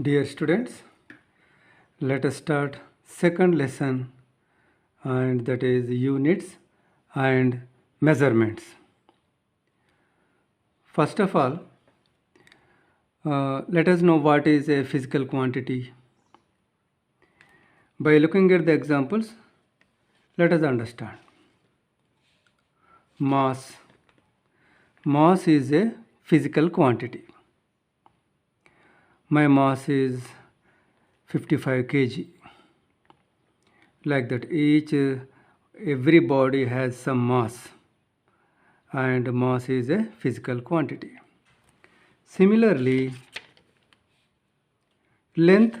Dear students, let us start second lesson, and that is units and measurements. First of all, let us know what is a physical quantity. By looking at the examples, let us understand. Mass. Mass is a physical quantity. My mass is 55 kg. Like that, every body has some mass, and mass is a physical quantity. Similarly, length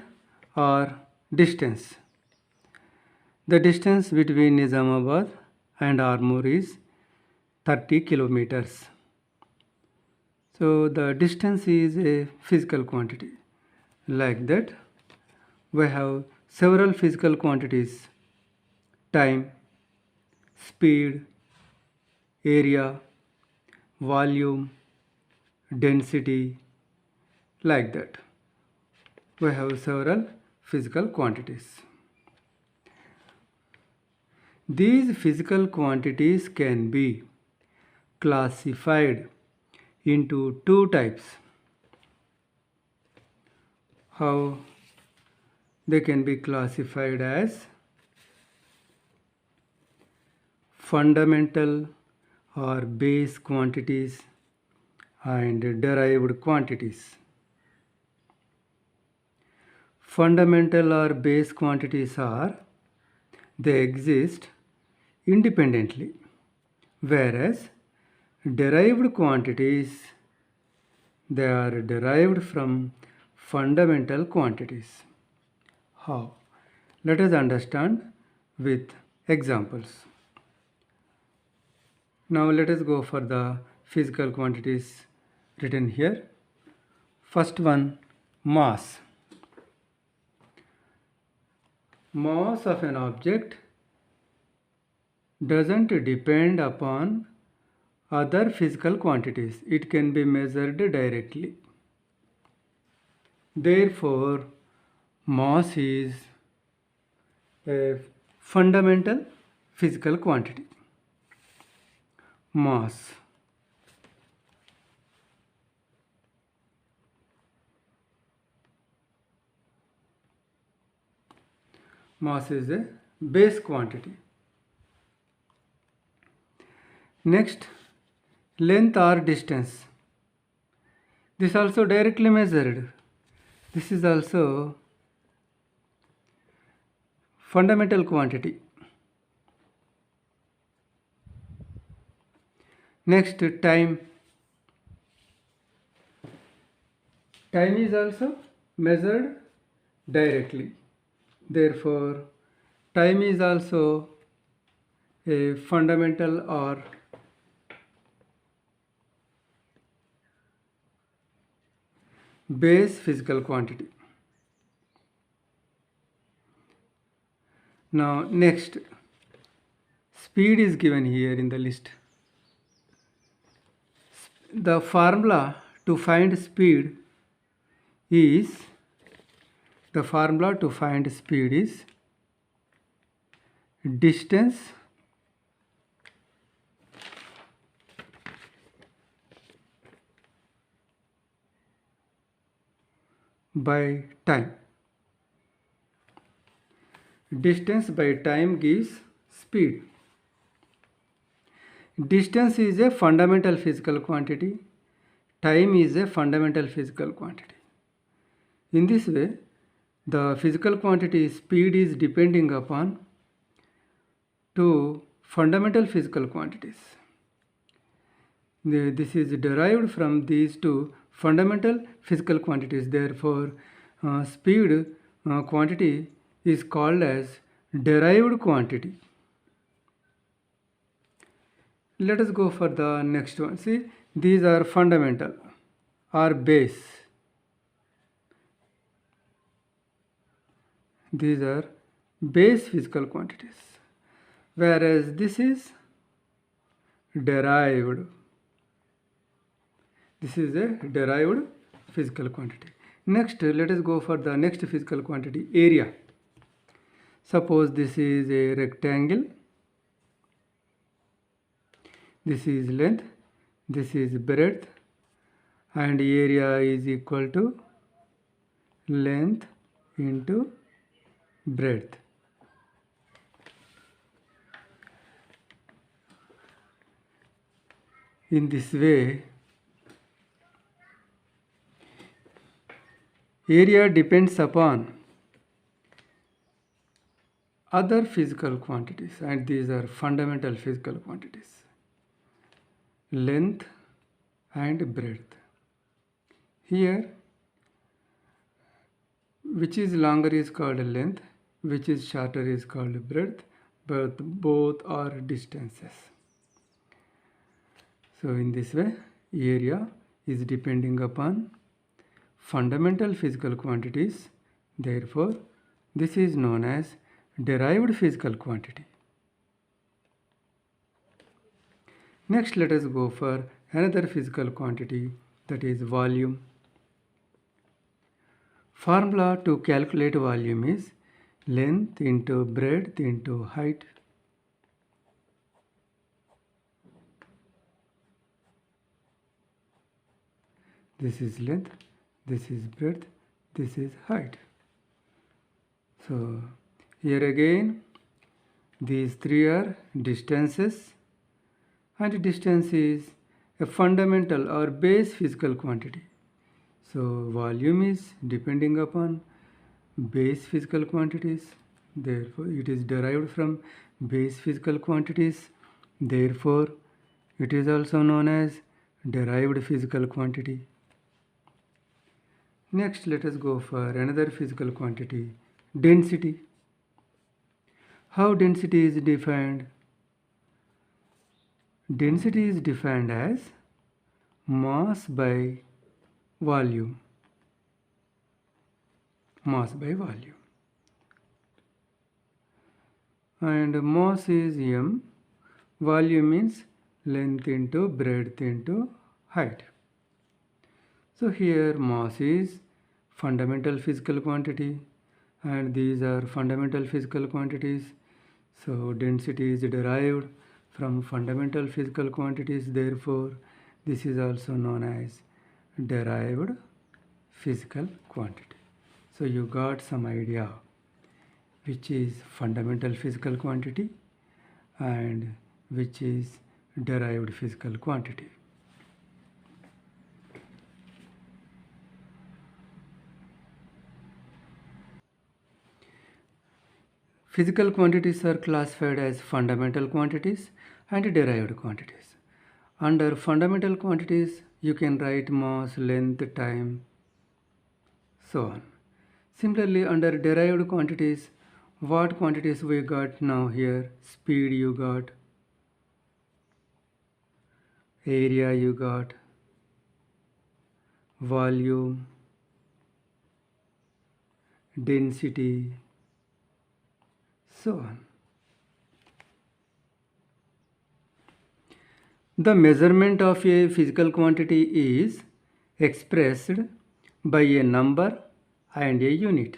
or distance. The distance between Nizamabad and Armoor is 30 kilometers. So the distance is a physical quantity. Like that, we have several physical quantities: time, speed, area, volume, density. Like that, we have several physical quantities. These physical quantities can be classified into two types. How they can be classified as fundamental or base quantities and derived quantities. Fundamental or base quantities they exist independently, whereas derived quantities, they are derived from fundamental quantities. How? Let us understand with examples. Now let us go for the physical quantities written here. First one, mass. Mass of an object doesn't depend upon other physical quantities. It can be measured directly. Therefore, mass is a fundamental physical quantity. Mass. Mass is a base quantity. Next, length or distance. This also directly measured. This is also fundamental quantity. Next, time. Time is also measured directly. Therefore, time is also a fundamental or base physical quantity. Now, next, speed is given here in the list. The formula to find speed is distance by time. Distance by time gives speed. Distance is a fundamental physical quantity. Time is a fundamental physical quantity. In this way, the physical quantity speed is depending upon two fundamental physical quantities. This is derived from these two fundamental physical quantities. Therefore, speed quantity is called as derived quantity. Let us go for the next one. See, these are fundamental or base. These are base physical quantities, whereas this is derived. This is a derived physical quantity. Next, let us go for the next physical quantity, area. Suppose this is a rectangle, this is length, this is breadth, and area is equal to length into breadth. In this way, area depends upon other physical quantities, and these are fundamental physical quantities, length and breadth. Here, which is longer is called length, which is shorter is called breadth, but both are distances. So in this way, area is depending upon fundamental physical quantities. Therefore, this is known as derived physical quantity. Next, let us go for another physical quantity, that is volume. Formula to calculate volume is length into breadth into height. This is length, this is breadth, this is height. So here again, these three are distances, and distance is a fundamental or base physical quantity. So volume is depending upon base physical quantities. Therefore, it is derived from base physical quantities. Therefore, it is also known as derived physical quantity. Next, let us go for another physical quantity, density. How density is defined? Density is defined as mass by volume. Mass by volume. And mass is m, volume means length into breadth into height. So here mass is fundamental physical quantity, and these are fundamental physical quantities. So density is derived from fundamental physical quantities. Therefore, this is also known as derived physical quantity. So you got some idea which is fundamental physical quantity and which is derived physical quantity. Physical quantities are classified as fundamental quantities and derived quantities. Under fundamental quantities, you can write mass, length, time, so on. Similarly, under derived quantities, what quantities we got now here? Speed you got, area you got, volume, density, so on. The measurement of a physical quantity is expressed by a number and a unit.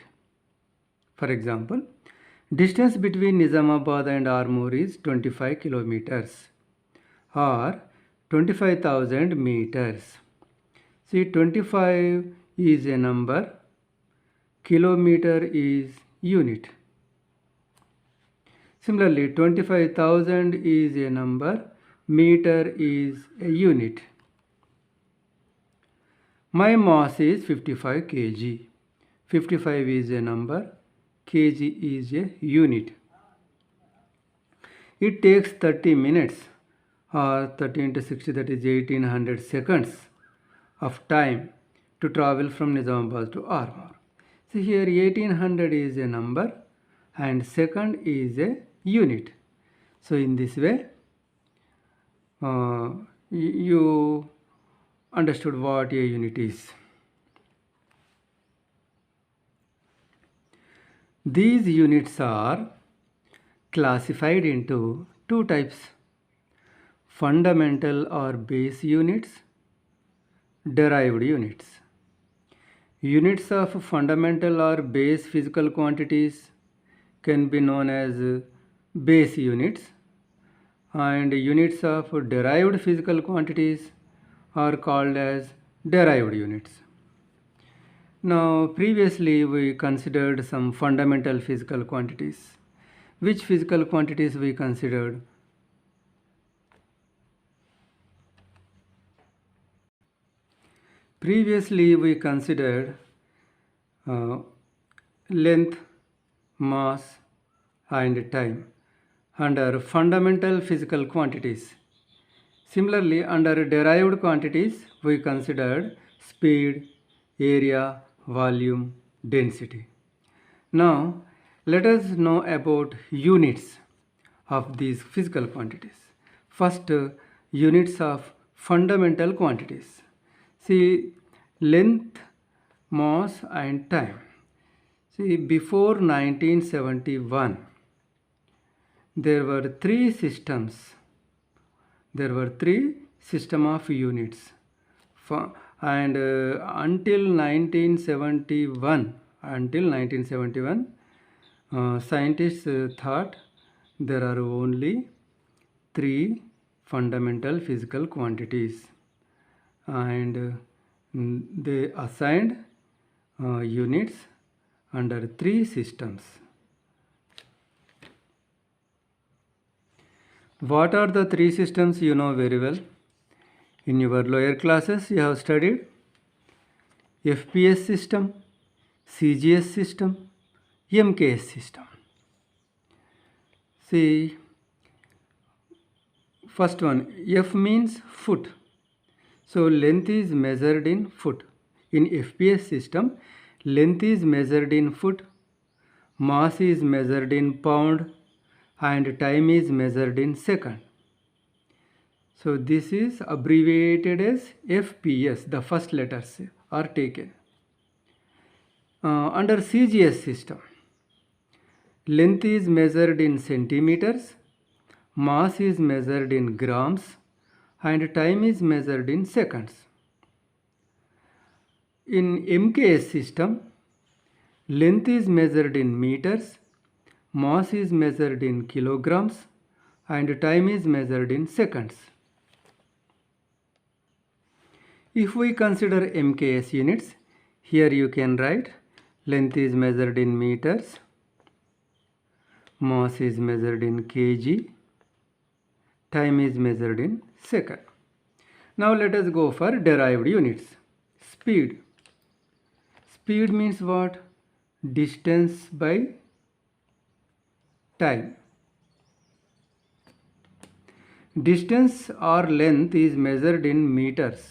For example, distance between Nizamabad and Armoor is 25 kilometers or 25,000 meters. See, 25 is a number, kilometer is unit. Similarly, 25,000 is a number, meter is a unit. My mass is 55 kg. 55 is a number, kg is a unit. It takes 30 minutes or 30 into 60, that is 1800 seconds of time to travel from Nizamabad to Armoor. So here 1800 is a number and second is a unit. So in this way, you understood what a unit is. These units are classified into two types: fundamental or base units, derived units. Units of fundamental or base physical quantities can be known as base units, and units of derived physical quantities are called as derived units. Now, previously we considered some fundamental physical quantities. Which physical quantities we considered? Previously we considered length, mass, and time under fundamental physical quantities. Similarly, under derived quantities, we considered speed, area, volume, density. Now, let us know about units of these physical quantities. First, units of fundamental quantities. See, length, mass, and time. See, before 1971, there were three systems. There were three system of units, and until 1971, scientists thought there are only three fundamental physical quantities, and they assigned units under three systems. What are the three systems? You know very well. In your lower classes you have studied FPS system, CGS system, MKS system. See, first one, F means foot. So length is measured in foot. In FPS system, length is measured in foot, mass is measured in pound, and time is measured in second. So this is abbreviated as FPS. The first letters are taken. Under CGS system, length is measured in centimeters, mass is measured in grams, and time is measured in seconds. In MKS system, length is measured in meters, mass is measured in kilograms, and time is measured in seconds. If we consider MKS units, here you can write length is measured in meters, mass is measured in kg, time is measured in second. Now let us go for derived units. Speed. Speed means what? Distance by time. Distance or length is measured in meters.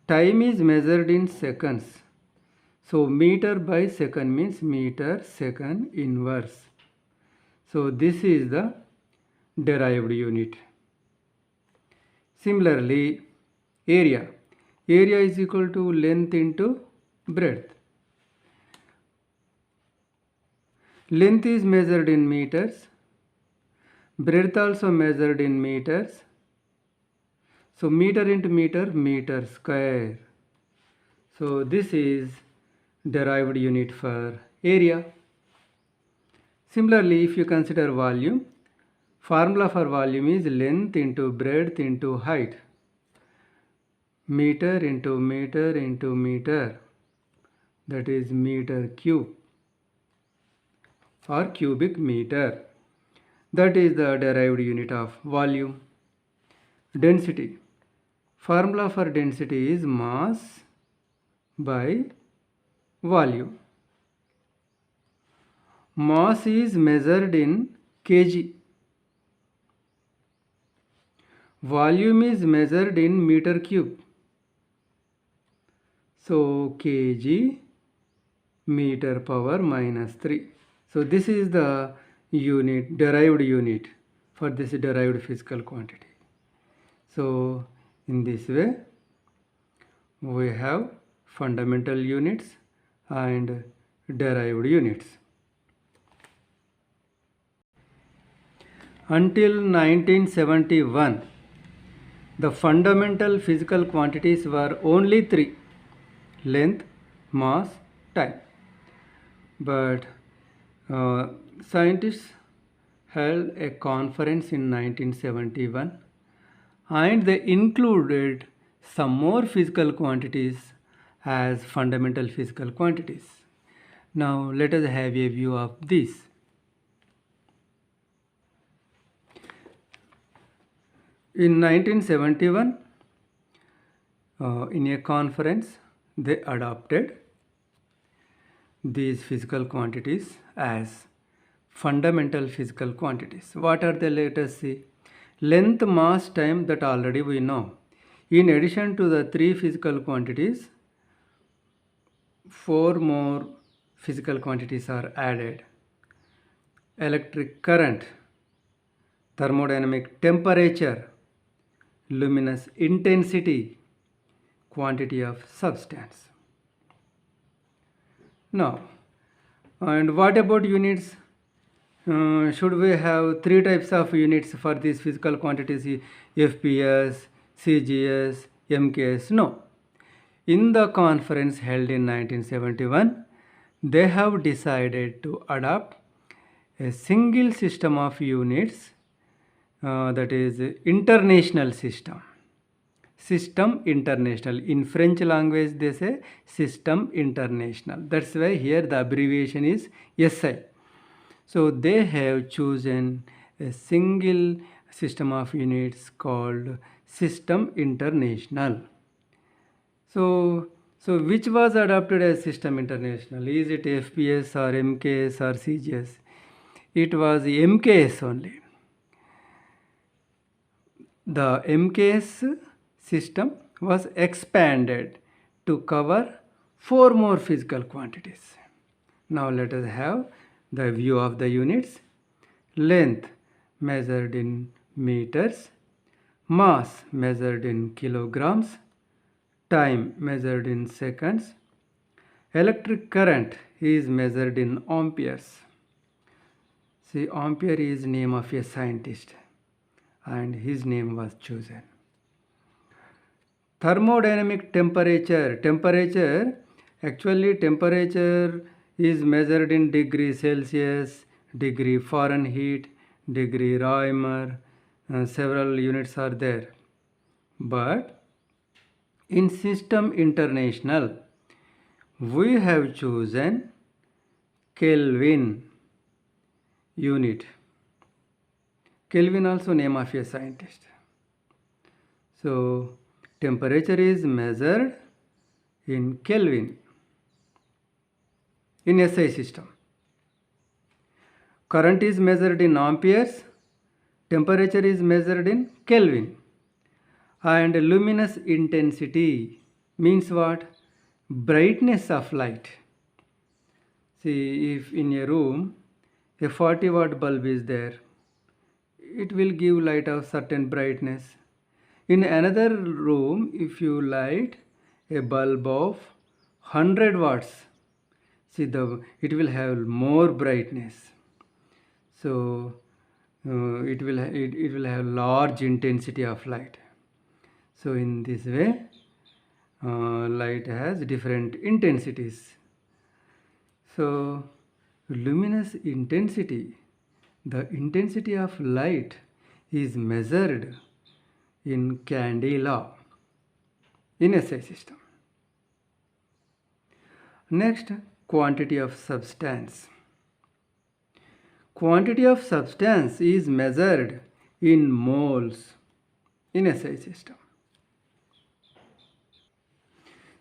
Time is measured in seconds. So meter by second means meter second inverse. So this is the derived unit. Similarly, area. Area is equal to length into breadth. Length is measured in meters. Breadth also measured in meters. So meter into meter, meter square. So this is derived unit for area. Similarly, if you consider volume, formula for volume is length into breadth into height. Meter into meter into meter, that is meter cube or cubic meter. That is the derived unit of volume. Density. Formula for density is mass by volume. Mass is measured in kg. Volume is measured in meter cube. So kg meter power minus 3. So this is the unit, derived unit for this derived physical quantity. So in this way we have fundamental units and derived units. Until 1971, the fundamental physical quantities were only three: length, mass, time. But scientists held a conference in 1971 and they included some more physical quantities as fundamental physical quantities. Now let us have a view of this. In 1971, in a conference, they adopted these physical quantities as fundamental physical quantities. What are they? Let us see. Length, mass, time, that already we know. In addition to the three physical quantities, four more physical quantities are added: electric current, thermodynamic temperature, luminous intensity, quantity of substance. Now, and what about units? Should we have three types of units for these physical quantities: FPS, CGS, MKS? No. In the conference held in 1971, they have decided to adopt a single system of units, that is international system. System international. In French language they say system international. That's why here the abbreviation is SI. So they have chosen a single system of units called system international. So which was adopted as system international? Is it FPS or MKS or CGS? It was MKS only. The MKS system was expanded to cover four more physical quantities. Now let us have the view of the units. Length measured in meters, mass measured in kilograms, time measured in seconds, electric current is measured in amperes. See, Ampere is name of a scientist and his name was chosen. Thermodynamic temperature. Actually temperature is measured in degree Celsius, degree Fahrenheit, degree Römer, several units are there. But in system international, we have chosen Kelvin unit. Kelvin also name of a scientist. So temperature is measured in Kelvin in SI system. Current is measured in amperes, temperature is measured in Kelvin. And luminous intensity means what? Brightness of light. See, if in a room a 40-watt bulb is there, it will give light of certain brightness. In another room, if you light a bulb of 100 watts, see it will have more brightness. So it will have large intensity of light. So in this way, light has different intensities. So luminous intensity, the intensity of light is measured in candela in SI system. Next, quantity of substance. Quantity of substance is measured in moles in SI system.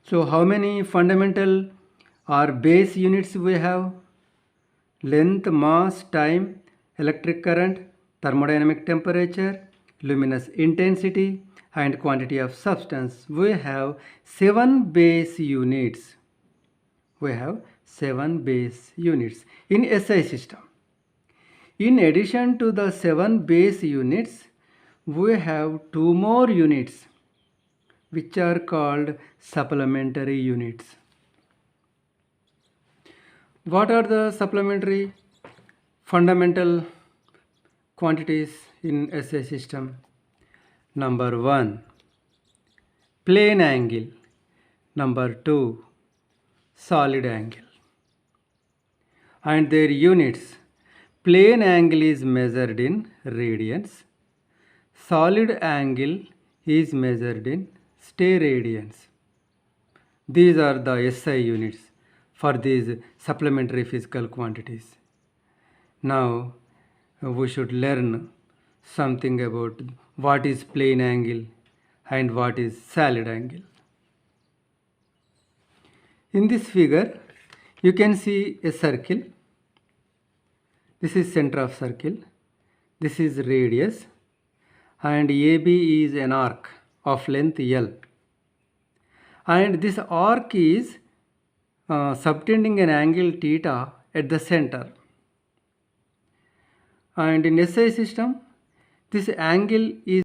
So how many fundamental or base units we have? Length, mass, time, electric current, thermodynamic temperature, luminous intensity, and quantity of substance. We have 7 base units. We have 7 base units in SI system. In addition to the 7 base units, we have 2 more units which are called supplementary units. What are the supplementary fundamental quantities in SI system? Number 1, plane angle. Number 2, solid angle. And their units. Plane angle is measured in radians. Solid angle is measured in steradians. These are the SI units for these supplementary physical quantities. Now we should learn something about what is plane angle and what is solid angle. In this figure, you can see a circle. This is center of circle. This is radius, and AB is an arc of length L. And this arc is subtending an angle theta at the center. And in SI system, this angle is